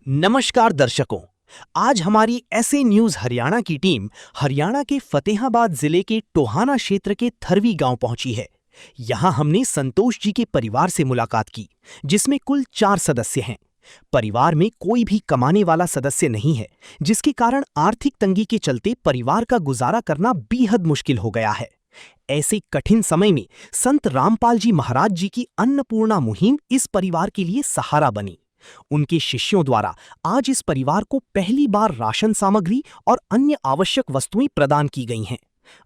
नमस्कार दर्शकों, आज हमारी ऐसे न्यूज हरियाणा की टीम हरियाणा के फतेहाबाद जिले के टोहाना क्षेत्र के थरवी गांव पहुंची है। यहां हमने संतोष जी के परिवार से मुलाकात की, जिसमें कुल 4 सदस्य हैं। परिवार में कोई भी कमाने वाला सदस्य नहीं है, जिसके कारण आर्थिक तंगी के चलते परिवार का गुजारा करना बेहद मुश्किल हो गया है। ऐसे कठिन समय में संत रामपाल जी महाराज जी की अन्नपूर्णा मुहिम इस परिवार के लिए सहारा बनी। उनके शिष्यों द्वारा आज इस परिवार को पहली बार राशन सामग्री और अन्य आवश्यक वस्तुएं प्रदान की गई हैं।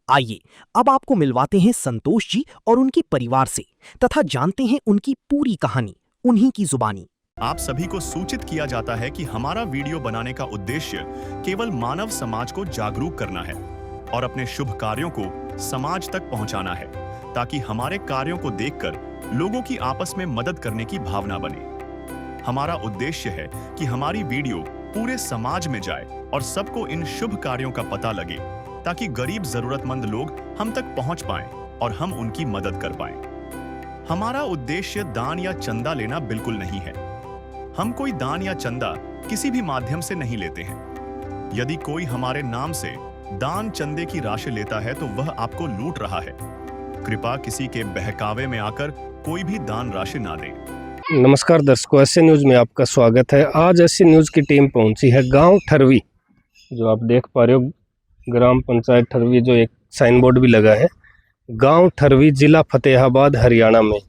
आइए अब आपको मिलवाते हैं संतोष जी और उनके परिवार से तथा जानते हैं उनकी पूरी कहानी उन्हीं की जुबानी। आप सभी को सूचित किया जाता है कि हमारा वीडियो बनाने का उद्देश्य केवल मानव समाज को जागरूक करना है और अपने शुभ कार्यों को समाज तक पहुंचाना है, ताकि हमारे कार्यों को देखकर लोगों की आपस में मदद करने की भावना बने। हमारा उद्देश्य है कि हमारी वीडियो पूरे समाज में जाए और सबको इन शुभ कार्यों का पता लगे, ताकि गरीब जरूरतमंद लोग हम तक पहुंच पाएं और हम उनकी मदद कर पाएं। हमारा उद्देश्य दान या चंदा लेना बिल्कुल नहीं है। हम कोई दान या चंदा किसी भी माध्यम से नहीं लेते हैं। यदि कोई हमारे नाम से दान चंदे की राशि लेता है तो वह आपको लूट रहा है। कृपया किसी के बहकावे में आकर कोई भी दान राशि ना दे। नमस्कार दर्शकों, ऐसे न्यूज़ में आपका स्वागत है। आज ऐसी न्यूज़ की टीम पहुंची है गांव ठरवी, जो आप देख पा रहे हो, ग्राम पंचायत ठरवी, जो एक साइन बोर्ड भी लगा है। गांव ठरवी, जिला फतेहाबाद, हरियाणा में।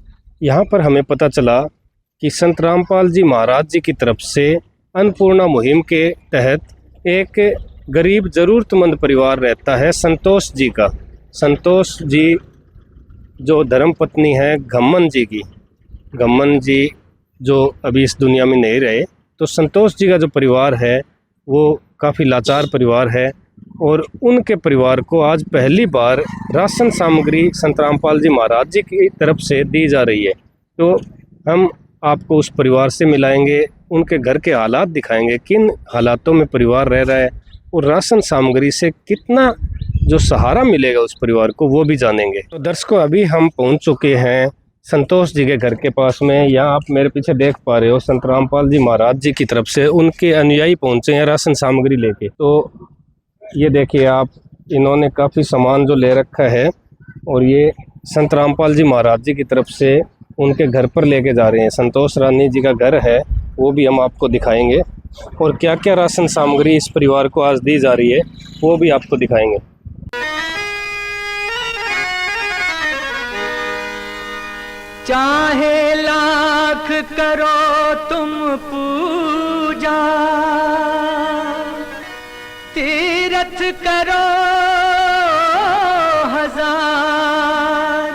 यहां पर हमें पता चला कि संत रामपाल जी महाराज जी की तरफ से अन्नपूर्णा मुहिम के तहत एक गरीब ज़रूरतमंद परिवार रहता है, संतोष जी का। संतोष जी जो धर्मपत्नी है घम्मन जी की, घम्मन जी जो अभी इस दुनिया में नहीं रहे, तो संतोष जी का जो परिवार है वो काफ़ी लाचार परिवार है और उनके परिवार को आज पहली बार राशन सामग्री संत रामपाल जी महाराज जी की तरफ से दी जा रही है। तो हम आपको उस परिवार से मिलाएंगे, उनके घर के हालात दिखाएंगे, किन हालातों में परिवार रह रहा है और राशन सामग्री से कितना जो सहारा मिलेगा उस परिवार को, वो भी जानेंगे। तो दर्शकों, अभी हम पहुंच चुके हैं संतोष जी के घर के पास में। यहाँ आप मेरे पीछे देख पा रहे हो, संत रामपाल जी महाराज जी की तरफ से उनके अनुयायी पहुंचे हैं राशन सामग्री लेके। तो ये देखिए आप, इन्होंने काफ़ी सामान जो ले रखा है और ये संत रामपाल जी महाराज जी की तरफ से उनके घर पर लेके जा रहे हैं। संतोष रानी जी का घर है, वो भी हम आपको दिखाएंगे और क्या क्या राशन सामग्री इस परिवार को आज दी जा रही है वो भी आपको दिखाएंगे। चाहे लाख करो तुम पूजा, तीरथ करो हजार,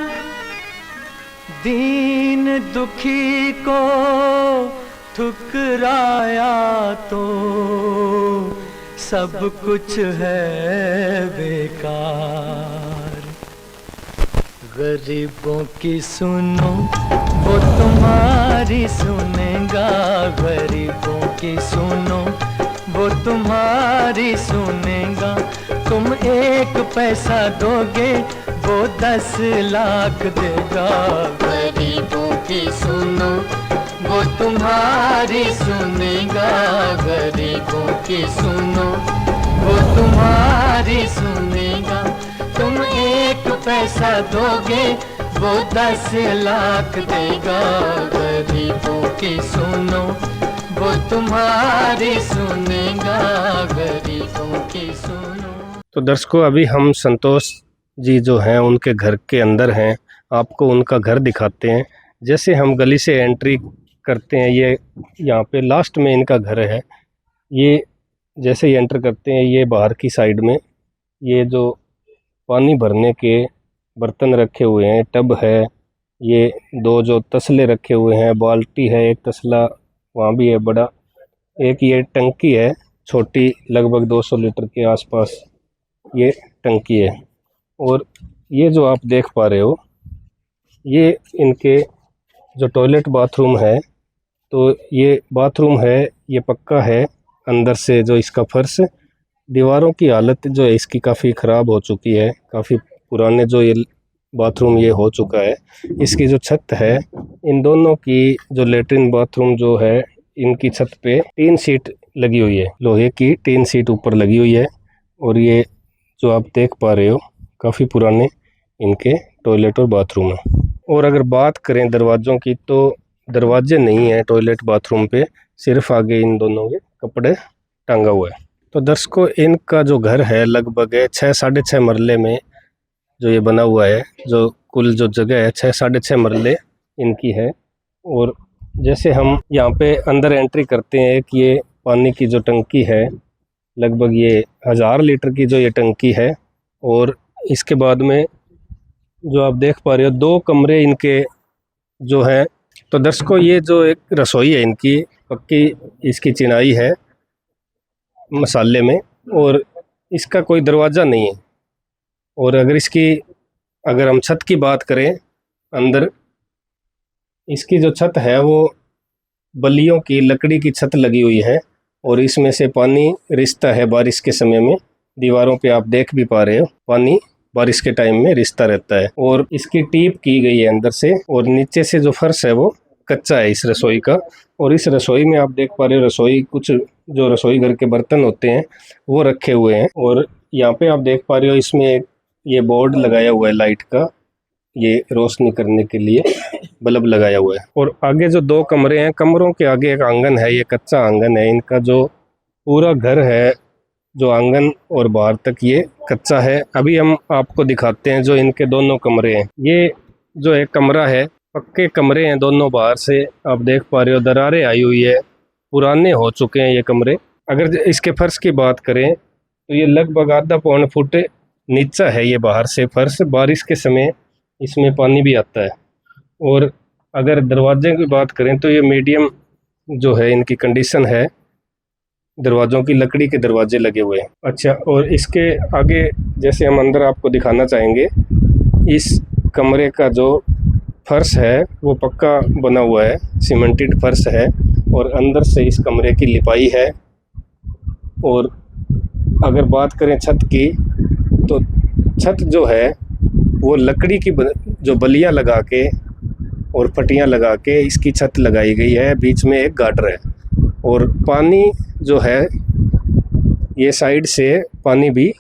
दीन दुखी को ठुकराया तो सब कुछ है बेकार। गरीबों की सुनो वो तुम्हारी सुनेगा, गरीबों की सुनो वो तुम्हारी सुनेगा। तुम 1 पैसा दोगे वो 10 लाख देगा। गरीबों की सुनो वो तुम्हारी सुनेगा, गरीबों की सुनो वो तुम्हारी सुनेगा। तुम 1 पैसा दोगे वो 10 लाख देगा। गरीबों की सुनो वो तुम्हारी सुनेगा, गरीबों की सुनो। तो दर्शकों, अभी हम संतोष जी जो हैं उनके घर के अंदर हैं, आपको उनका घर दिखाते हैं। जैसे हम गली से एंट्री करते हैं, ये यहाँ पे लास्ट में इनका घर है। ये जैसे ही एंटर करते हैं, ये बाहर की साइड में ये जो पानी भरने के बर्तन रखे हुए हैं, टब है, ये 2 जो तसले रखे हुए हैं, बाल्टी है, एक तसला वहाँ भी है बड़ा, एक ये टंकी है छोटी, लगभग 200 लीटर के आसपास ये टंकी है। और ये जो आप देख पा रहे हो, ये इनके जो टॉयलेट बाथरूम है, तो ये बाथरूम है, ये पक्का है अंदर से। जो इसका फर्श, दीवारों की हालत जो है इसकी काफ़ी ख़राब हो चुकी है, काफ़ी पुराने जो ये बाथरूम ये हो चुका है। इसकी जो छत है, इन दोनों की जो लेटरिन बाथरूम जो है इनकी छत पे टीन शीट लगी हुई है, लोहे की टीन शीट ऊपर लगी हुई है। और ये जो आप देख पा रहे हो काफ़ी पुराने इनके टॉयलेट और बाथरूम है। और अगर बात करें दरवाज़ों की तो दरवाजे नहीं है टॉयलेट बाथरूम पे, सिर्फ आगे इन दोनों के कपड़े टांगा हुआ है। तो दर्शकों, इनका जो घर है लगभग 6-6.5 मरले में जो ये बना हुआ है, जो कुल जो जगह है 6-6.5 मरले इनकी है। और जैसे हम यहाँ पे अंदर एंट्री करते हैं कि ये पानी की जो टंकी है, लगभग ये 1000 लीटर की जो ये टंकी है। और इसके बाद में जो आप देख पा रहे हो 2 कमरे इनके जो है। तो दर्शकों, ये जो एक रसोई है इनकी, पक्की इसकी चिनाई है मसाले में, और इसका कोई दरवाज़ा नहीं है। और अगर हम छत की बात करें, अंदर इसकी जो छत है वो बल्लियों की लकड़ी की छत लगी हुई है। और इसमें से पानी रिसता है बारिश के समय में। दीवारों पे आप देख भी पा रहे हो पानी बारिश के टाइम में रिसता रहता है। और इसकी टीप की गई है अंदर से, और नीचे से जो फर्श है वो कच्चा है इस रसोई का। और इस रसोई में आप देख पा रहे हो रसोई कुछ जो रसोई घर के बर्तन होते हैं वो रखे हुए हैं। और यहाँ पे आप देख पा रहे हो इसमें ये बोर्ड लगाया हुआ है लाइट का, ये रोशनी करने के लिए बल्ब लगाया हुआ है। और आगे जो 2 कमरे हैं, कमरों के आगे एक आंगन है, ये कच्चा आंगन है। इनका जो पूरा घर है, जो आंगन और बाहर तक ये कच्चा है। अभी हम आपको दिखाते हैं जो इनके दोनों कमरे हैं। ये जो एक कमरा है, पक्के कमरे हैं दोनों। बाहर से आप देख पा रहे हो दरारें आई हुई है, पुराने हो चुके हैं ये कमरे। अगर इसके फर्श की बात करें तो ये लगभग आधा पौन फुट नीचा है ये बाहर से फर्श। बारिश के समय इसमें पानी भी आता है। और अगर दरवाजे की बात करें तो ये मीडियम जो है इनकी कंडीशन है, दरवाज़ों की लकड़ी के दरवाजे लगे हुए हैं। अच्छा, और इसके आगे जैसे हम अंदर आपको दिखाना चाहेंगे, इस कमरे का जो फर्श है वो पक्का बना हुआ है, सीमेंटेड फर्श है। और अंदर से इस कमरे की लिपाई है। और अगर बात करें छत की तो छत जो है वो लकड़ी की जो बलियां लगा के और पट्टियां लगा के इसकी छत लगाई गई है। बीच में एक गार्डर है। और पानी जो है ये साइड से पानी भी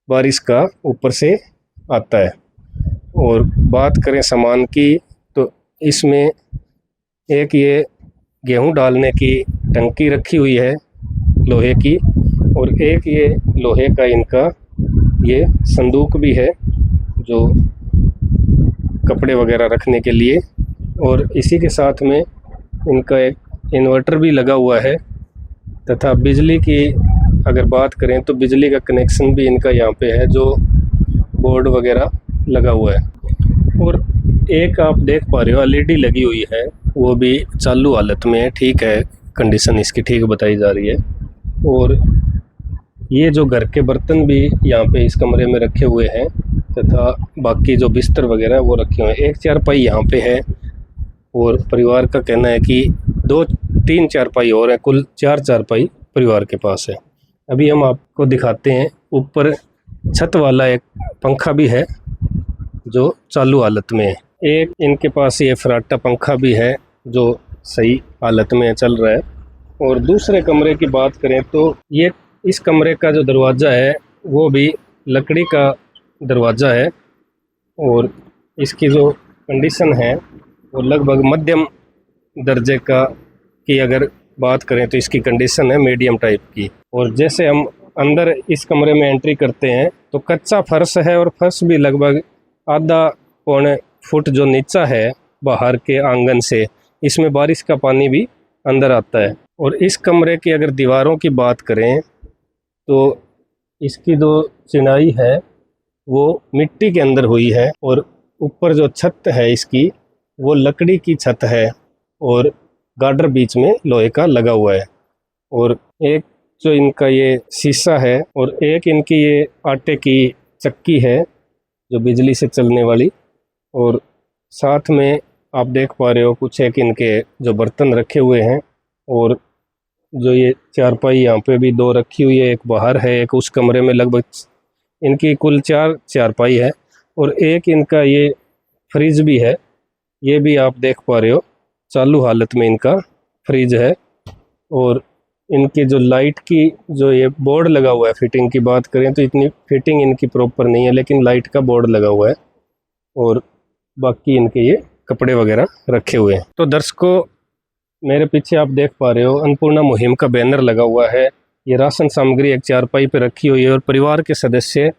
बारिश का ऊपर से आता है। और बात करें सामान की तो इसमें एक ये गेहूं डालने की टंकी रखी हुई है लोहे की, और एक ये लोहे का इनका ये संदूक भी है जो कपड़े वगैरह रखने के लिए। और इसी के साथ में इनका एक इन्वर्टर भी लगा हुआ है। तथा बिजली की अगर बात करें तो बिजली का कनेक्शन भी इनका यहाँ पे है, जो बोर्ड वगैरह लगा हुआ है। और एक आप देख पा रहे हो एलईडी लगी हुई है, वो भी चालू हालत में है, ठीक है, कंडीशन इसकी ठीक बताई जा रही है। और ये जो घर के बर्तन भी यहाँ पे इस कमरे में रखे हुए हैं, तथा बाकी जो बिस्तर वगैरह वो रखे हुए हैं। एक चारपाई यहाँ पे है। और परिवार का कहना है कि 2-3 चारपाई और हैं, कुल 4 चारपाई परिवार के पास है। अभी हम आपको दिखाते हैं ऊपर छत वाला एक पंखा भी है जो चालू हालत में है। एक इनके पास ये फराटा पंखा भी है जो सही हालत में चल रहा है। और दूसरे कमरे की बात करें तो ये इस कमरे का जो दरवाज़ा है वो भी लकड़ी का दरवाज़ा है। और इसकी जो कंडीशन है वो लगभग मध्यम दर्जे की अगर बात करें तो इसकी कंडीशन है मीडियम टाइप की। और जैसे हम अंदर इस कमरे में एंट्री करते हैं तो कच्चा फर्श है, और फर्श भी लगभग आधा पौने फुट जो नीचा है बाहर के आंगन से, इसमें बारिश का पानी भी अंदर आता है। और इस कमरे की अगर दीवारों की बात करें तो इसकी जो चिनाई है वो मिट्टी के अंदर हुई है। और ऊपर जो छत है इसकी वो लकड़ी की छत है, और गार्डर बीच में लोहे का लगा हुआ है। और एक जो इनका ये शीशा है, और एक इनकी ये आटे की चक्की है जो बिजली से चलने वाली। और साथ में आप देख पा रहे हो कुछ एक इनके जो बर्तन रखे हुए हैं। और जो ये चारपाई यहाँ पे भी 2 रखी हुई है, एक बाहर है, एक उस कमरे में। लगभग इनकी कुल 4 चारपाई है। और एक इनका ये फ्रिज भी है, ये भी आप देख पा रहे हो चालू हालत में इनका फ्रिज है। और इनकी जो लाइट की जो ये बोर्ड लगा हुआ है, फिटिंग की बात करें तो इतनी फिटिंग इनकी प्रॉपर नहीं है, लेकिन लाइट का बोर्ड लगा हुआ है और बाकी इनके ये कपड़े वगैरह रखे हुए हैं। तो दर्शकों, मेरे पीछे आप देख पा रहे हो अन्नपूर्णा मुहिम का बैनर लगा हुआ है। ये राशन सामग्री एक चारपाई पे रखी हुई है और परिवार के सदस्य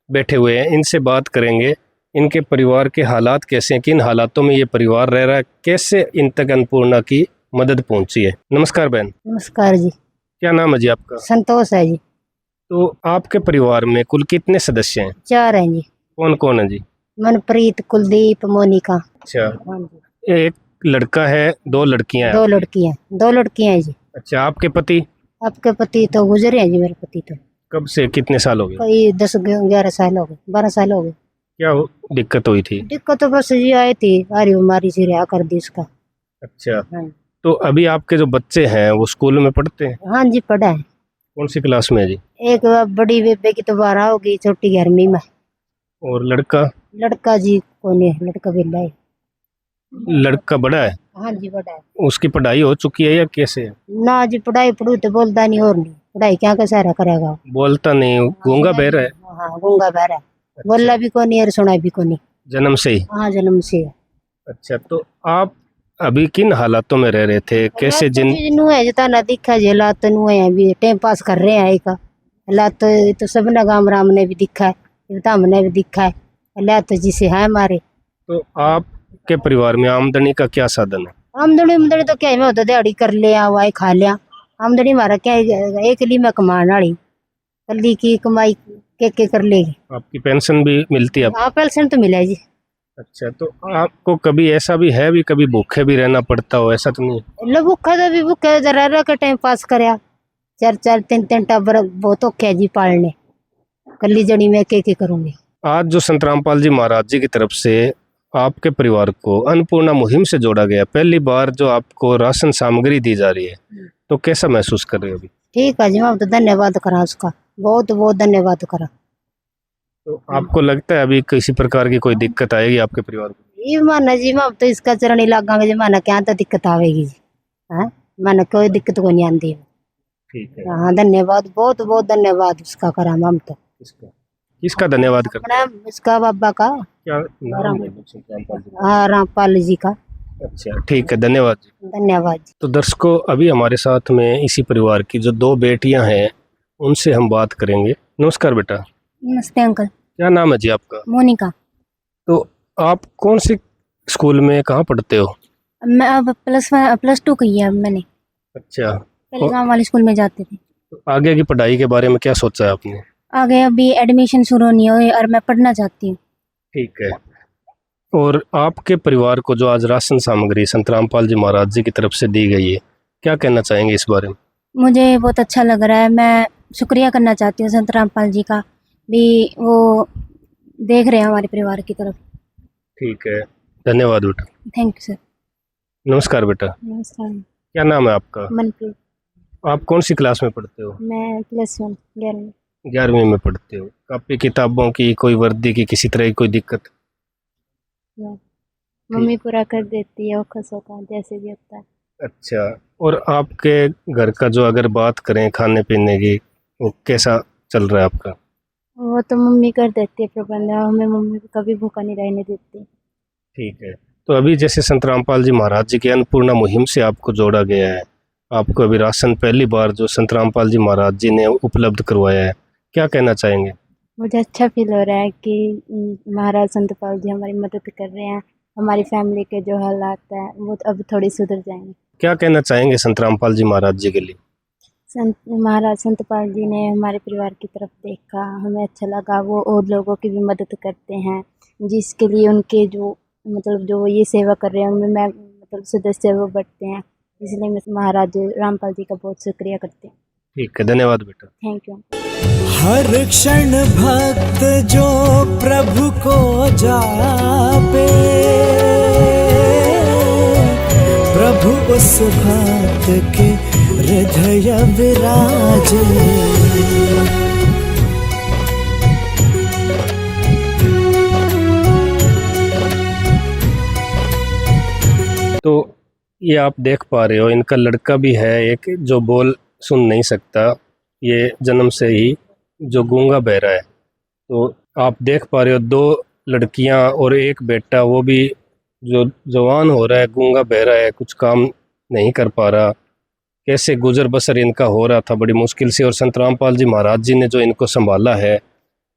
बैठे हुए हैं। इनसे बात करेंगे, इनके परिवार के हालात कैसे हैं, किन हालातों में ये परिवार रह रहा है, कैसे इन तक अन्नपूर्णा की मदद पहुंची है। नमस्कार बहन। नमस्कार जी। क्या नाम है जी आपका? संतोष है जी। तो आपके परिवार में कुल कितने सदस्य हैं? 4 हैं जी। कौन कौन है जी? मनप्रीत, कुलदीप, मोनिका। अच्छा, हाँ जी। एक लड़का है, 2 लड़कियां हैं? 2 लड़कियां, 2 लड़कियां हैं जी। अच्छा, आपके पति? आपके पति तो गुजरे हैं जी। मेरे पति तो कब से, कितने साल हो गए? कोई 10-11 साल हो गए, 12 साल हो गए। क्या दिक्कत हुई थी? दिक्कत तो बस जी आई थी, सारी बीमारी से रिहा कर दी इसका। अच्छा, हाँ। तो अभी आपके जो बच्चे हैं वो स्कूल में पढ़ते हैं? हाँ जी, पढ़ा है। कौन सी क्लास में है जी? एक बड़ी बेबे की तो 12 होगी, छोटी 11वीं में। और लड़का? लड़का जी कौन है, लड़का बिल्ला है। लड़का बड़ा है? हाँ जी, बड़ा है। उसकी पढ़ाई हो चुकी है या कैसे है? ना जी, पढ़ाई पढ़ू तो बोलता नहीं, और नहीं पढ़ाई क्या का सारा करेगा। बोलता नहीं, गूंगा बहरा है? हाँ, गूंगा बहरा है। बोला भी को नहीं और सुना भी को नहीं। जन्म से ही? हाँ, जन्म से है। अच्छा, तो आप अभी किन हालातों में रह रहे थे, कैसे नु है जता ना दिखा जे हालात नु है, अभी टाइम पास कर रहे हैं। एक हालात तो सब ना गांव राम ने भी दिखा है, बता हमने भी दिखा है। हालात जिसे है हमारे। तो आपके परिवार में आमदनी का क्या साधन है? आमदनी तो क्या है, मैं तो दिहाड़ी कर लिया, वाई खा लिया। आमदनी हमारा क्या है, एक ली में कमाने वाली, कली की कमाई के कर लेगी। आपकी पेंशन भी मिलती है? हाँ, पेंशन तो मिला है जी। अच्छा, तो आपको कभी ऐसा भी है भी कभी भूखे भी रहना पड़ता हो, ऐसा तो नहीं है? लो भूखा तो भी भूखा जरा रह के टाइम पास करया। 4-4 3-3 टाबर बहुत औखे जी पालने, कली जड़ी में के करूंगी। आज जो संत रामपाल जी महाराज जी की तरफ से आपके परिवार को अन्नपूर्णा मुहिम से जोड़ा गया, पहली बार जो आपको राशन सामग्री दी जा रही है, तो कैसा महसूस कर रहे हो अभी? ठीक है जी, मैं तो धन्यवाद करा उसका, बहुत बहुत धन्यवाद करा। तो आपको लगता है अभी किसी प्रकार की कोई दिक्कत आएगी आपके परिवार को? ये माना जी, मैं तो इसका चरण ही लगांगे जी, माना क्या तो दिक्कत आवेगी जी। हाँ, माना कोई दिक्कत को नहीं आती। ठीक है। हाँ, धन्यवाद, बहुत बहुत धन्यवाद उसका करा हम तो। किसका धन्यवाद करते हैं? अपना इसका बाबा का, क्या नाम है संत रामपाल जी? हाँ, रामपाल जी का। अच्छा, ठीक है, धन्यवाद जी। धन्यवाद जी। तो दर्शकों, अभी हमारे साथ में इसी परिवार की जो 2 बेटियां हैं उनसे हम बात करेंगे। नमस्कार बेटा। नमस्ते अंकल। क्या नाम है जी आपका? मोनिका। तो आप कौन सी स्कूल में कहाँ पढ़ते हो? मैं अब +2 की है अब मैंने। अच्छा, पहले गांव वाले स्कूल में जाते थे। तो आगे की पढ़ाई के बारे में क्या सोचा है आपने? आगे अभी एडमिशन शुरू नहीं हुई और मैं पढ़ना चाहती हूँ। ठीक है। और आपके परिवार को जो आज राशन सामग्री संत रामपाल जी महाराज जी की तरफ से दी गई है, क्या कहना चाहेंगे इस बारे में? मुझे बहुत अच्छा लग रहा है। मैं शुक्रिया करना चाहती हूँ संत रामपाल जी का भी, वो देख रहे हैं हमारे परिवार की तरफ। ठीक है, धन्यवाद बेटा। Thank you sir. नमस्कार बेटा। नमस्कार। क्या नाम है आपका? मनप्रीत। आप कौन सी क्लास में पढ़ते हो? मैं +1 11वीं। 11वीं में पढ़ते हो। कापी किताबों की, कोई वर्दी की, किसी तरह की कोई दिक्कत? मम्मी पूरा कर देती है, औखा सौखा जैसे भी होता है। अच्छा, और आपके घर का जो अगर बात करें खाने पीने की, वो कैसा चल रहा है आपका? वो तो मम्मी कर देती है प्रबंध, हमें मम्मी कभी भूखा नहीं रहने देती। ठीक है। तो अभी जैसे संत रामपाल जी महाराज जी की अन्नपूर्णा मुहिम से आपको जोड़ा गया है, आपको अभी राशन पहली बार जो संत रामपाल जी महाराज जी ने उपलब्ध करवाया है, क्या कहना चाहेंगे? मुझे अच्छा फील हो रहा है कि महाराज संत पाल जी हमारी मदद कर रहे हैं। हमारी फैमिली के जो हालात हैं वो अब थोड़ी सुधर जाएंगे। क्या कहना चाहेंगे संत रामपाल जी महाराज जी के लिए? महाराज संत पाल जी ने हमारे परिवार की तरफ देखा, हमें अच्छा लगा। वो और लोगों की भी मदद करते हैं, जिसके लिए उनके जो जो ये सेवा कर रहे हैं उनमें मैं सदस्य वो बढ़ते हैं। इसलिए मैं महाराज रामपाल जी का बहुत शुक्रिया करते हैं। ठीक है, धन्यवाद बेटा। Thank you. हर क्षण भक्त जो प्रभु को जापे, प्रभु उस भक्त के हृदय विराजे। तो ये आप देख पा रहे हो, इनका लड़का भी है एक जो बोल सुन नहीं सकता, ये जन्म से ही जो गूंगा बहरा है। तो आप देख पा रहे हो 2 लड़कियां और एक बेटा, वो भी जो जवान हो रहा है, गूंगा बहरा है, कुछ काम नहीं कर पा रहा। कैसे गुजर बसर इनका हो रहा था बड़ी मुश्किल से। और संत रामपाल जी महाराज जी ने जो इनको संभाला है,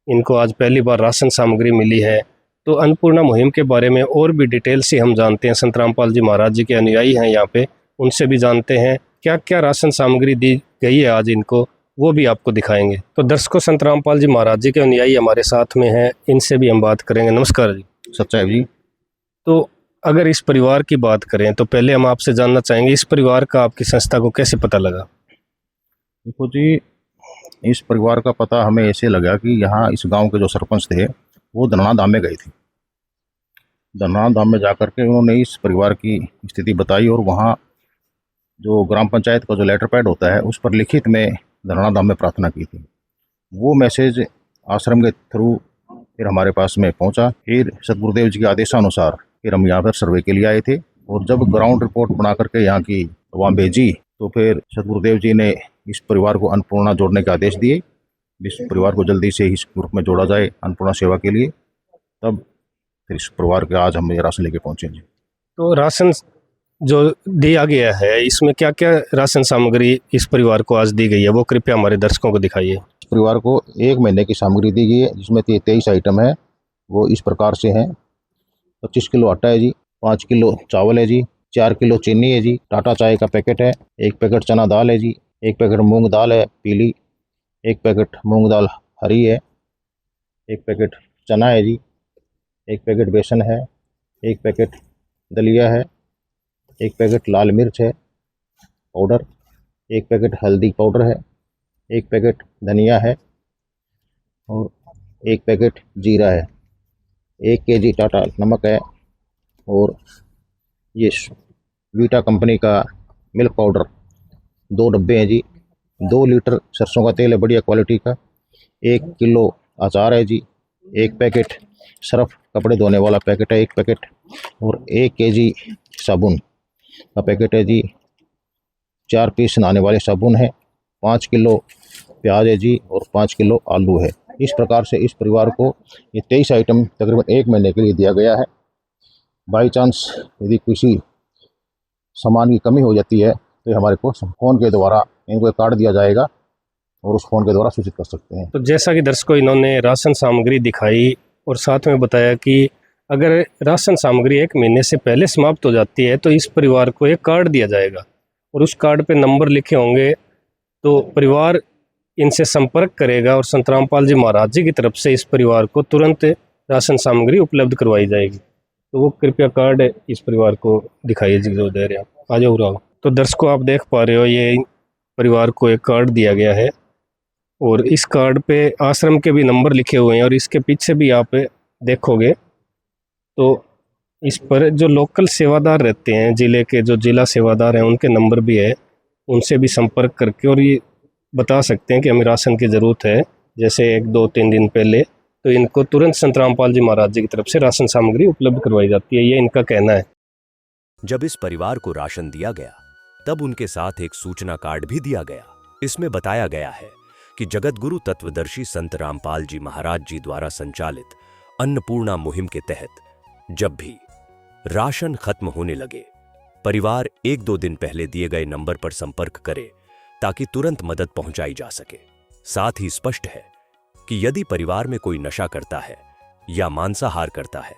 इनको आज पहली बार राशन सामग्री मिली है। तो अन्नपूर्णा मुहिम के बारे में और भी डिटेल से हम जानते हैं, संत रामपाल जी महाराज जी के अनुयायी हैं यहाँ पे, उनसे भी जानते हैं क्या क्या राशन सामग्री दी गई है आज इनको, वो भी आपको दिखाएंगे। तो दर्शकों, संत रामपाल जी महाराज जी के अनुयायी हमारे साथ में हैं, इनसे भी हम बात करेंगे। नमस्कार जी। सच्चाई जी। तो अगर इस परिवार की बात करें तो पहले हम आपसे जानना चाहेंगे, इस परिवार का आपकी संस्था को कैसे पता लगा? देखो जी, इस परिवार का पता हमें ऐसे लगा कि यहाँ इस गांव के जो सरपंच थे वो धरना धाम में गए थे। धरना धाम में जाकर के उन्होंने इस परिवार की स्थिति बताई और वहाँ जो ग्राम पंचायत का जो लेटर पैड होता है उस पर लिखित में धरना धाम में प्रार्थना की थी। वो मैसेज आश्रम के थ्रू फिर हमारे पास में पहुँचा। फिर सतगुरुदेव जी के आदेशानुसार फिर हम यहाँ पर सर्वे के लिए आए थे और जब ग्राउंड रिपोर्ट बना करके यहाँ की वहाँ भेजी तो फिर सतगुरुदेव जी ने इस परिवार को अन्नपूर्णा जोड़ने के आदेश दिए। इस परिवार को जल्दी से इस ग्रुप में जोड़ा जाए अन्नपूर्णा सेवा के लिए। तब फिर इस परिवार के आज हम ये राशन लेके पहुँचे जी। तो राशन जो दिया गया है, इसमें क्या क्या राशन सामग्री इस परिवार को आज दी गई है, वो कृपया हमारे दर्शकों को दिखाइए। इस परिवार को 1 महीने की सामग्री दी गई है, जिसमें 23 आइटम है। वो इस प्रकार से हैं: 25 किलो आटा है जी, 5 किलो चावल है जी, 4 किलो चीनी है जी, टाटा चाय का पैकेट है, 1 पैकेट चना दाल है जी, 1 पैकेट मूंग दाल है पीली, 1 पैकेट मूंग दाल हरी है, 1 पैकेट चना है जी, 1 पैकेट बेसन है, 1 पैकेट दलिया है, 1 पैकेट लाल मिर्च है पाउडर, 1 पैकेट हल्दी पाउडर है, 1 पैकेट धनिया है और 1 पैकेट जीरा है, 1 केजी टाटा नमक है और ये वीटा कंपनी का मिल्क पाउडर 2 डब्बे हैं जी, 2 लीटर सरसों का तेल है बढ़िया क्वालिटी का, 1 किलो अचार है जी, 1 पैकेट सर्फ कपड़े धोने वाला पैकेट है 1 पैकेट और 1 केजी साबुन का पैकेट है जी, 4 पीस नहाने वाले साबुन है, 5 किलो प्याज है जी और 5 किलो आलू है। इस प्रकार से इस परिवार को ये 23 आइटम तकरीबन 1 महीने के लिए दिया गया है। बाई चांस यदि किसी सामान की कमी हो जाती है तो ये हमारे को फ़ोन के द्वारा इनको एक कार्ड दिया जाएगा और उस फ़ोन के द्वारा सूचित कर सकते हैं। तो जैसा कि दर्शकों, इन्होंने राशन सामग्री दिखाई और साथ में बताया कि अगर राशन सामग्री 1 महीने से पहले समाप्त हो जाती है तो इस परिवार को एक कार्ड दिया जाएगा और उस कार्ड पे नंबर लिखे होंगे, तो परिवार इनसे संपर्क करेगा और संत रामपाल जी महाराज जी की तरफ से इस परिवार को तुरंत राशन सामग्री उपलब्ध करवाई जाएगी। तो वो कृपया कार्ड इस परिवार को दिखाइए जी, जो दे रहे हैं आप। आ जाओ राव। तो दर्शकों, आप देख पा रहे हो, ये परिवार को एक कार्ड दिया गया है और इस कार्ड पे आश्रम के भी नंबर लिखे हुए हैं और इसके पीछे भी आप देखोगे तो इस पर जो लोकल सेवादार रहते हैं, ज़िले के जो जिला सेवादार हैं, उनके नंबर भी है, उनसे भी संपर्क करके और ये बता सकते हैं कि हमें राशन की ज़रूरत है। जैसे 1, 2, 3 दिन पहले तो इनको तुरंत संत रामपाल जी महाराज जी की तरफ से राशन सामग्री उपलब्ध करवाई जाती है, ये इनका कहना है। जब इस परिवार को राशन दिया गया तब उनके साथ एक सूचना कार्ड भी दिया गया। इसमें बताया गया है कि जगतगुरु तत्वदर्शी संत रामपाल जी महाराज जी द्वारा संचालित अन्नपूर्णा मुहिम के तहत जब भी राशन खत्म होने लगे, परिवार 1-2 दिन पहले दिए गए नंबर पर संपर्क करे ताकि तुरंत मदद पहुंचाई जा सके। साथ ही स्पष्ट है कि यदि परिवार में कोई नशा करता है या मांसाहार करता है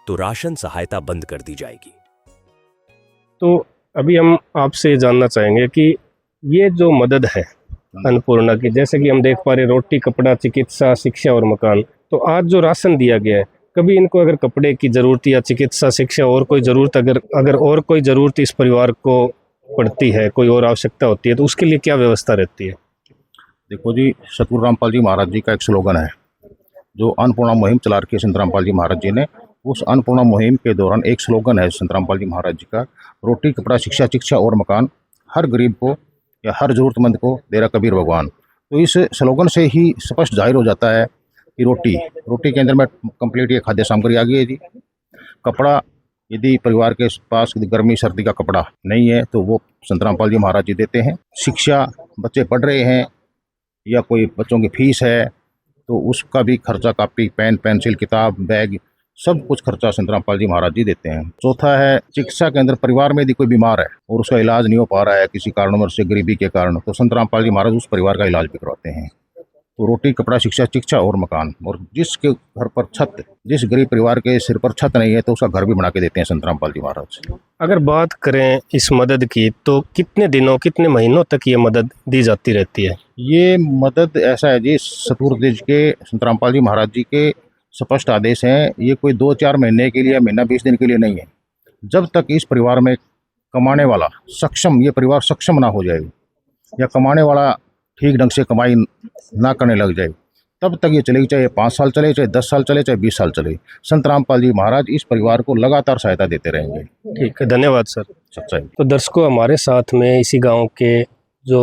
तो राशन सहायता बंद कर दी जाएगी। तो अभी हम आपसे जानना चाहेंगे कि ये जो मदद है अन्नपूर्णा की, जैसे कि हम देख पा रहे रोटी, कपड़ा, चिकित्सा, शिक्षा और मकान, तो आज जो राशन दिया गया है, कभी इनको अगर कपड़े की ज़रूरत या चिकित्सा, शिक्षा और कोई ज़रूरत अगर और कोई ज़रूरत इस परिवार को पड़ती है, कोई और आवश्यकता होती है, तो उसके लिए क्या व्यवस्था रहती है? देखो जी, सतगुरु रामपाल जी महाराज जी का एक स्लोगन है जो अन्नपूर्णा मुहिम चला रखी है संत रामपाल जी महाराज जी ने। उस अन्नपूर्णा मुहिम के दौरान एक स्लोगन है संत रामपाल जी महाराज जी का, रोटी, कपड़ा, शिक्षा और मकान, हर गरीब को या हर ज़रूरतमंद को दे रहा कबीर भगवान। तो इस स्लोगन से ही स्पष्ट जाहिर हो जाता है कि रोटी के अंदर में कंप्लीट ये खाद्य सामग्री आ गई है जी। कपड़ा यदि परिवार के पास गर्मी सर्दी का कपड़ा नहीं है तो वो संत रामपाल जी महाराज जी देते हैं। शिक्षा, बच्चे पढ़ रहे हैं या कोई बच्चों की फीस है तो उसका भी खर्चा, कापी, पेन, पेंसिल, किताब, बैग, सब कुछ खर्चा संत रामपाल जी महाराज जी देते हैं। चौथा है चिकित्सा केंद्र। परिवार में यदि कोई बीमार है और उसका इलाज नहीं हो पा रहा है किसी कारणवश से, गरीबी के कारण, तो संत रामपाल जी महाराज उस परिवार का इलाज भी करवाते हैं। तो रोटी, कपड़ा, शिक्षा, चिकित्सा और मकान। और जिसके घर पर छत, जिस गरीब परिवार के सिर पर छत नहीं है तो उसका घर भी बना के देते हैं संत रामपाल जी महाराज। अगर बात करें इस मदद की तो कितने दिनों, कितने महीनों तक ये मदद दी जाती रहती है? ये मदद ऐसा है जी, सतपुरुष के संत रामपाल जी महाराज जी के स्पष्ट आदेश हैं। ये कोई 2-4 महीने के लिए, महीना 20 दिन के लिए नहीं है। जब तक इस परिवार में कमाने वाला सक्षम, ये परिवार सक्षम ना हो जाए या कमाने वाला ठीक ढंग से कमाई ना करने लग जाए, तब तक ये चलेगी। चाहे 5 साल चले, चाहे 10 साल चले, चाहे 20 साल चले, संत रामपाल जी महाराज इस परिवार को लगातार सहायता देते रहेंगे। ठीक है, धन्यवाद सर। सच्चाई। तो दर्शकों, हमारे साथ में इसी गांव के जो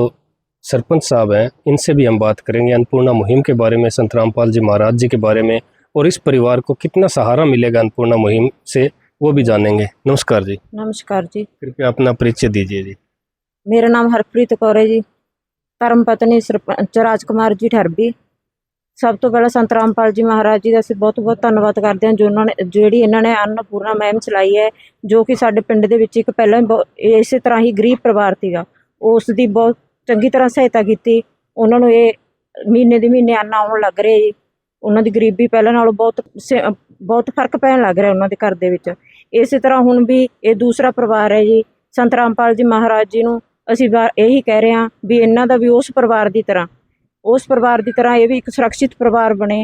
सरपंच साहब हैं, इनसे भी हम बात करेंगे अन्नपूर्णा मुहिम के बारे में, संत रामपाल जी महाराज जी के बारे में, और इस परिवार को कितना सहारा मिलेगा अन्नपूर्णा मुहिम से, वो भी जानेंगे। नमस्कार जी। नमस्कार जी। कृपया अपना परिचय दीजिए जी। मेरा नाम हरप्रीत कौर है जी, ਧਰਮ ਪਤਨੀ ਸਰਪੰਚ ਰਾਜਕੁਮਾਰ ਜੀ ਠਰਬੀ। ਸਭ ਤੋਂ ਪਹਿਲਾਂ ਸੰਤ ਰਾਮਪਾਲ ਜੀ ਮਹਾਰਾਜ ਜੀ ਦਾ ਅਸੀਂ ਬਹੁਤ ਬਹੁਤ ਧੰਨਵਾਦ ਕਰਦੇ ਹਾਂ, ਜੋ ਜਿਹੜੀ ਇਹਨਾਂ ਨੇ ਅੰਨਪੂਰਨਾ ਮੁਹਿੰਮ ਚਲਾਈ ਹੈ, ਜੋ ਕਿ ਸਾਡੇ ਪਿੰਡ ਦੇ ਵਿੱਚ ਇੱਕ ਪਹਿਲਾਂ ਹੀ ਇਸੇ ਤਰ੍ਹਾਂ ਹੀ ਗਰੀਬ ਪਰਿਵਾਰ ਸੀਗਾ, ਉਸ ਦੀ ਬਹੁਤ ਚੰਗੀ ਤਰ੍ਹਾਂ ਸਹਾਇਤਾ ਕੀਤੀ। ਉਹਨਾਂ ਨੂੰ ਇਹ ਮਹੀਨੇ ਦੇ ਮਹੀਨੇ ਅੰਨ ਆਉਣ ਲੱਗ ਰਿਹਾ ਜੀ। ਉਹਨਾਂ ਦੀ ਗਰੀਬੀ ਪਹਿਲਾਂ ਨਾਲੋਂ ਬਹੁਤ ਫਰਕ ਪੈਣ ਲੱਗ ਰਿਹਾ ਉਹਨਾਂ ਦੇ ਘਰ ਦੇ ਵਿੱਚ। ਇਸੇ ਤਰ੍ਹਾਂ ਹੁਣ ਵੀ ਇਹ ਦੂਸਰਾ ਪਰਿਵਾਰ ਹੈ ਜੀ, ਸੰਤ ਰਾਮਪਾਲ ਜੀ ਮਹਾਰਾਜ ਜੀ ਨੂੰ ਅਸੀਂ ਇਹੀ ਕਹਿ ਰਹੇ ਹਾਂ ਵੀ ਇਹਨਾਂ ਦਾ ਵੀ ਉਸ ਪਰਿਵਾਰ ਦੀ ਤਰ੍ਹਾਂ ਇਹ ਵੀ ਇੱਕ ਸੁਰੱਖਿਅਤ ਪਰਿਵਾਰ ਬਣੇ,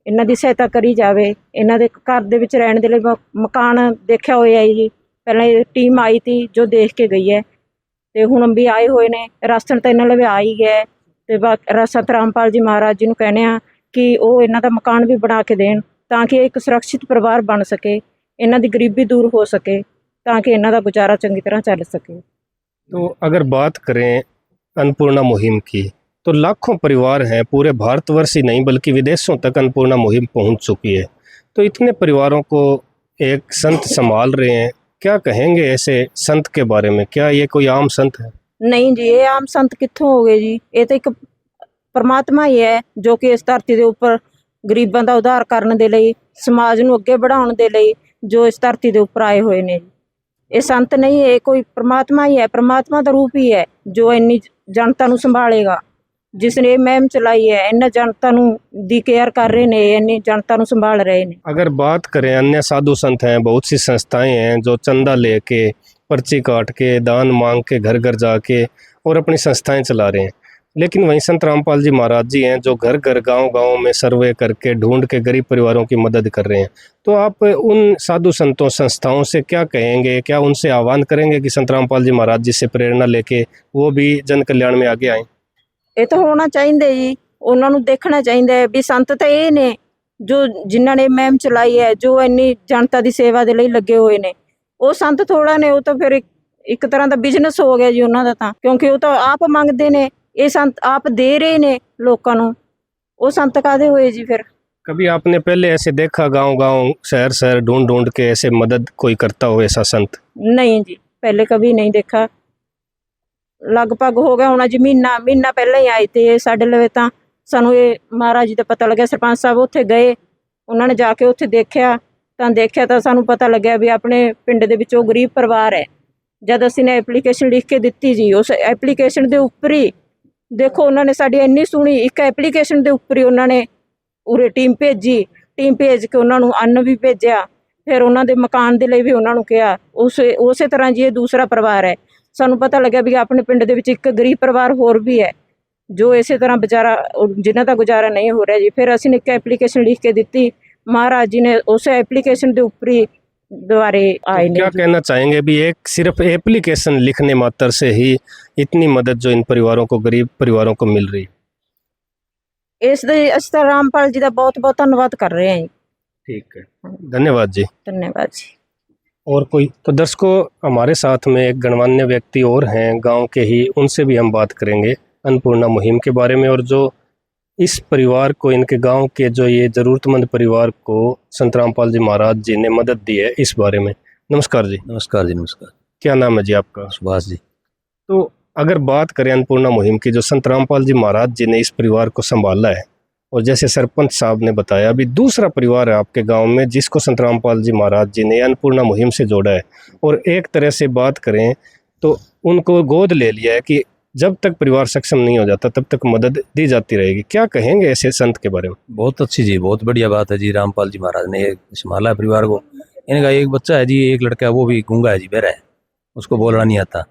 ਇਹਨਾਂ ਦੀ ਸਹਾਇਤਾ ਕਰੀ ਜਾਵੇ। ਇਹਨਾਂ ਦੇ ਘਰ ਦੇ ਵਿੱਚ ਰਹਿਣ ਦੇ ਲਈ ਮਕਾਨ ਦੇਖਿਆ ਹੋਇਆ ਜੀ, ਪਹਿਲਾਂ ਇਹ ਟੀਮ ਆਈ ਤੀ ਜੋ ਦੇਖ ਕੇ ਗਈ ਹੈ, ਅਤੇ ਹੁਣ ਵੀ ਆਏ ਹੋਏ ਨੇ। ਰਾਸ਼ਨ ਤਾਂ ਇਹਨਾਂ ਲਈ ਆ ਹੀ ਗਿਆ, ਅਤੇ ਸੰਤ ਰਾਮਪਾਲ ਜੀ ਮਹਾਰਾਜ ਜੀ ਨੂੰ ਕਹਿੰਦੇ ਹਾਂ ਕਿ ਉਹ ਇਹਨਾਂ ਦਾ ਮਕਾਨ ਵੀ ਬਣਾ ਕੇ ਦੇਣ, ਤਾਂ ਕਿ ਇਹ ਇੱਕ ਸੁਰੱਖਿਅਤ ਪਰਿਵਾਰ ਬਣ ਸਕੇ, ਇਹਨਾਂ ਦੀ ਗਰੀਬੀ दूर हो सके, ਤਾਂ ਕਿ ਇਹਨਾਂ ਦਾ ਗੁਜ਼ਾਰਾ ਚੰਗੀ ਤਰ੍ਹਾਂ ਚੱਲ ਸਕੇ। तो अगर बात करें अन्नपूर्णा मुहिम की, तो लाखों परिवार हैं, पूरे भारतवर्ष ही नहीं बल्कि विदेशों तक अन्नपूर्णा मुहिम पहुंच चुकी है। तो इतने परिवारों को एक संत संभाल रहे हैं, क्या कहेंगे ऐसे संत के बारे में? क्या ये कोई आम संत है? नहीं जी, ये आम संत कित्थों हो गए जी, ये तो एक परमात्मा ही है जो कि इस धरती के उपर गरीबों का उद्धार करने के लिए, समाज नूं अगे बढ़ाउण दे लई जो इस धरती के उपर आए हुए ने। ये संत नहीं है, कोई परमात्मा ही है, परमात्मा का रूप ही है जो इन्नी जनता नूं संभालेगा, जिसने मुहिम चलाई है। इन्ना जनता नूं दी केयर कर रहे ने, इन्नी जनता नूं संभाल रहे ने। अगर बात करें अन्य साधु संत हैं, बहुत सी संस्थाएं हैं जो चंदा लेके, पर्ची काट के, दान मांग के, घर घर जाके और अपनी संस्थाएं चला रहे हैं, लेकिन वहीं संत रामपाल जी महाराज जी हैं जो घर घर गांव गांव में सर्वे करके ढूंढ के गरीब परिवारों की मदद कर रहे हैं। तो आप उन साधु संतों, संस्थाओं से क्या कहेंगे? क्या उनसे आह्वान करेंगे कि संत रामपाल जी महाराज जी से प्रेरणा लेके वो भी जन कल्याण में आगे आएँ? ये तो होना चाहिए जी, उन्होंने देखना चाहिए भी संत तो ये ने जो जिन्होंने मुहिम चलाई है, जो इन्नी जनता की सेवा के लिए लगे हुए ने। वो संत थोड़ा ने, वो तो फिर एक तरह का बिजनेस हो गया जी उन्होंने तो, क्योंकि वो तो आप मंगते ने, ये संत आप दे रहे ने लोगों को, वो संत कादे हुए जी फिर? कभी आपने पहले ऐसे देखा गांव गांव, शहर शहर ढूंढ ढूंढ के ऐसे मदद कोई करता हो ऐसा संत? नहीं जी, पहले कभी नहीं देखा। लगभग हो गया होना जी महीना पहले ही आए थे साढ़े लवे, तो सानू ये महाराज जी का पता लगे, सरपंच साहब उत्थे गए, उन्होंने जाके उत्थे देखा तो सानू पता लग्या भी अपने पिंड दे विच गरीब परिवार है। जद असीं ने एप्लीकेशन लिख के दित्ती जी, उस एप्लीकेशन के उपर ही देखो उन्होंने साड़ी इन्नी सोहनी एक एप्लीकेशन के उपर ही उन्होंने उरे टीम भेजी, टीम भेज के उन्होंने अन्न भी भेजा, फिर उन्होंने मकान के लिए भी उन्होंने कहा। उस तरह जी ये दूसरा परिवार है। सानू पता लग्या भी अपने पिंड दे विच एक गरीब परिवार होर भी है जो इस तरह बेचारा जिन्हां दा गुजारा नहीं हो रहा जी। फिर असीं एक एप्लीकेशन लिख के दित्ती, महाराज जी ने उस एप्लीकेशन के उपर ही दोबारे आए। क्या कहना चाहेंगे भी एक सिर्फ एप्लीकेशन लिखने मात्र से ही इतनी मदद जो इन परिवारों को, गरीब परिवारों को मिल रही? इस तरह रामपाल जी का बहुत बहुत धन्यवाद कर रहे हैं। ठीक है, धन्यवाद जी। धन्यवाद जी। और कोई? तो दर्शकों, हमारे साथ में एक गणमान्य व्यक्ति और हैं गांव के ही, उनसे भी हम बात करेंगे अन्नपूर्णा मुहिम के बारे में, और जो इस परिवार को, इनके गांव के जो ये ज़रूरतमंद परिवार को संत रामपाल जी महाराज जी ने मदद दी है, इस बारे में। नमस्कार जी। नमस्कार जी। नमस्कार। क्या नाम है जी आपका? सुभाष जी। तो अगर बात करें अन्नपूर्णा मुहिम की, जो संत रामपाल जी महाराज जी ने इस परिवार को संभाला है, और जैसे सरपंच साहब ने बताया, अभी दूसरा परिवार है आपके गांव में जिसको संत रामपाल जी महाराज जी ने अन्नपूर्णा मुहिम से जोड़ा है, और एक तरह से बात करें तो उनको गोद ले लिया है कि जब तक परिवार सक्षम नहीं हो जाता तब तक मदद दी जाती रहेगी। क्या कहेंगे ऐसे संत के बारे में? बहुत अच्छी जी, बहुत बढ़िया बात है जी। रामपाल जी महाराज ने संभाला है परिवार को। इनका एक बच्चा है जी, एक लड़का है, वो भी गूंगा है जी, बहरा है, उसको बोलना नहीं आता,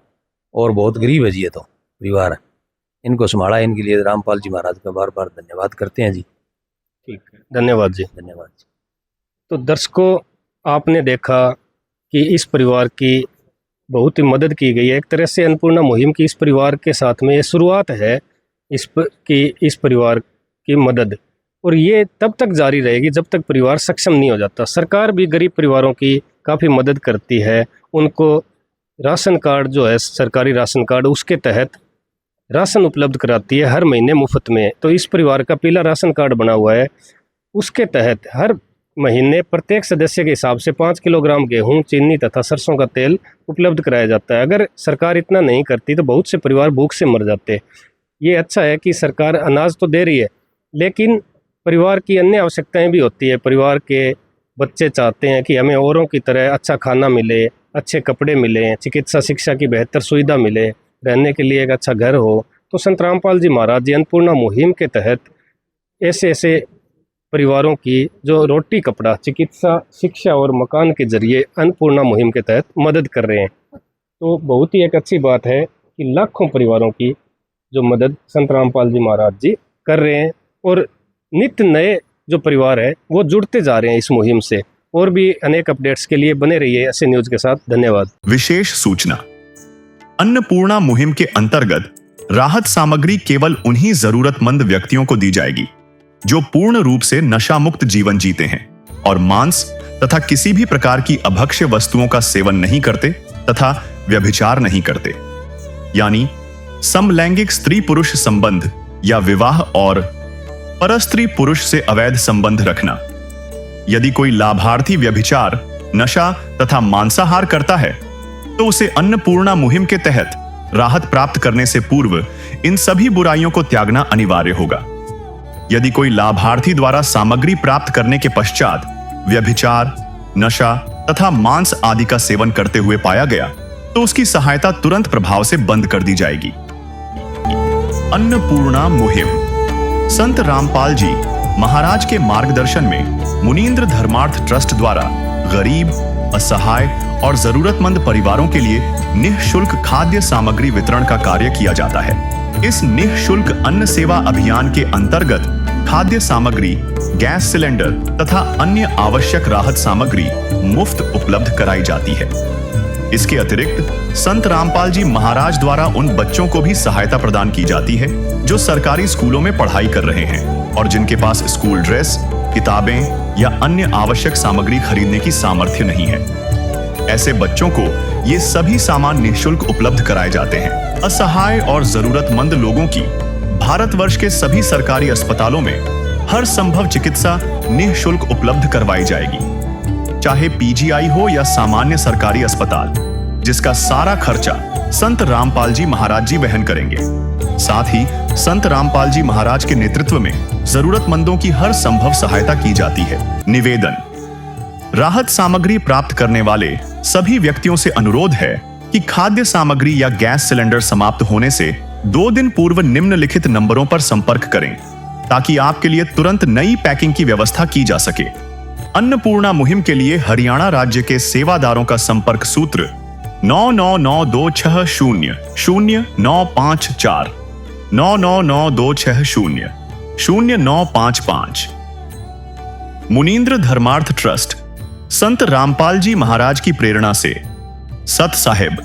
और बहुत गरीब है जी। ये तो परिवार है, इनको संभाला, इनके लिए रामपाल जी महाराज का बार बार धन्यवाद करते हैं जी। ठीक है, धन्यवाद जी। धन्यवाद जी। तो दर्शकों, आपने देखा कि इस परिवार की बहुत ही मदद की गई है। एक तरह से अन्नपूर्णा मुहिम की इस परिवार के साथ में ये शुरुआत है इस परिवार की मदद, और ये तब तक जारी रहेगी जब तक परिवार सक्षम नहीं हो जाता। सरकार भी गरीब परिवारों की काफ़ी मदद करती है, उनको राशन कार्ड जो है, सरकारी राशन कार्ड, उसके तहत राशन उपलब्ध कराती है हर महीने मुफ्त में। तो इस परिवार का पीला राशन कार्ड बना हुआ है, उसके तहत हर महीने प्रत्येक सदस्य के हिसाब से 5 किलोग्राम गेहूं, चीनी तथा सरसों का तेल उपलब्ध कराया जाता है। अगर सरकार इतना नहीं करती तो बहुत से परिवार भूख से मर जाते। ये अच्छा है कि सरकार अनाज तो दे रही है, लेकिन परिवार की अन्य आवश्यकताएं भी होती है। परिवार के बच्चे चाहते हैं कि हमें औरों की तरह अच्छा खाना मिले, अच्छे कपड़े मिले, चिकित्सा शिक्षा की बेहतर सुविधा मिले, रहने के लिए एक अच्छा घर हो। तो संत रामपाल जी महाराज जी अन्नपूर्णा मुहिम के तहत ऐसे परिवारों की जो रोटी, कपड़ा, चिकित्सा, शिक्षा और मकान के जरिए अन्नपूर्णा मुहिम के तहत मदद कर रहे हैं। तो बहुत ही एक अच्छी बात है कि लाखों परिवारों की जो मदद संत रामपाल जी महाराज जी कर रहे हैं, और नित्य नए जो परिवार है वो जुड़ते जा रहे हैं इस मुहिम से। और भी अनेक अपडेट्स के लिए बने रहिए ऐसे न्यूज के साथ। धन्यवाद। विशेष सूचना। अन्नपूर्णा मुहिम के अंतर्गत राहत सामग्री केवल उन्हीं जरूरतमंद व्यक्तियों को दी जाएगी जो पूर्ण रूप से नशा मुक्त जीवन जीते हैं और मांस तथा किसी भी प्रकार की अभक्ष्य वस्तुओं का सेवन नहीं करते तथा व्यभिचार नहीं करते, यानी समलैंगिक स्त्री पुरुष संबंध या विवाह और परस्त्री पुरुष से अवैध संबंध रखना। यदि कोई लाभार्थी व्यभिचार, नशा तथा मांसाहार करता है तो उसे अन्नपूर्णा मुहिम के तहत राहत प्राप्त करने से पूर्व इन सभी बुराइयों को त्यागना अनिवार्य होगा। यदि कोई लाभार्थी द्वारा सामग्री प्राप्त करने के पश्चात व्यभिचार, नशा तथा मांस आदि का सेवन करते हुए पाया गया तो उसकी सहायता तुरंत प्रभाव से बंद कर दी जाएगी। अन्नपूर्णा मुहिम संत रामपाल जी महाराज के मार्गदर्शन में मुनींद्र धर्मार्थ ट्रस्ट द्वारा गरीब, असहाय और जरूरतमंद परिवारों के लिए निःशुल्क खाद्य सामग्री वितरण का कार्य किया जाता है। इस निःशुल्क अन्न सेवा अभियान के अंतर्गत खाद्य सामग्री, गैस सिलेंडर तथा अन्य आवश्यक राहत सामग्री मुफ्त उपलब्ध कराई जाती है। इसके अतिरिक्त संत रामपाल जी महाराज द्वारा उन बच्चों को भी सहायता प्रदान की जाती है जो सरकारी स्कूलों में पढ़ाई कर रहे हैं और जिनके पास स्कूल ड्रेस, किताबें या अन्य आवश्यक सामग्री खरीदने की सामर्थ्य नहीं है। ऐसे बच्चों को ये सभी सामान निःशुल्क उपलब्ध कराए जाते हैं। असहाय और जरूरतमंद लोगों की भारतवर्ष के सभी सरकारी अस्पतालों में हर संभव चिकित्सा निःशुल्क उपलब्ध करवाई जाएगी, चाहे पीजीआई हो या सामान्य सरकारी अस्पताल, जिसका सारा खर्चा संत रामपाल जी महाराज जी वहन करेंगे। साथ ही संत रामपाल जी महाराज के नेतृत्व में जरूरतमंदों की हर संभव सहायता की जाती है। निवेदन। राहत सामग्री प्राप्त करने वाले सभी व्यक्तियों से अनुरोध है कि खाद्य सामग्री या गैस सिलेंडर समाप्त होने से 2 दिन पूर्व निम्नलिखित नंबरों पर संपर्क करें ताकि आपके लिए तुरंत नई पैकिंग की व्यवस्था की जा सके। अन्नपूर्णा मुहिम के लिए हरियाणा राज्य के सेवादारों का संपर्क सूत्र 9992600954 9992600955। मुनींद्र धर्मार्थ ट्रस्ट संत रामपाल जी महाराज की प्रेरणा से सत साहिब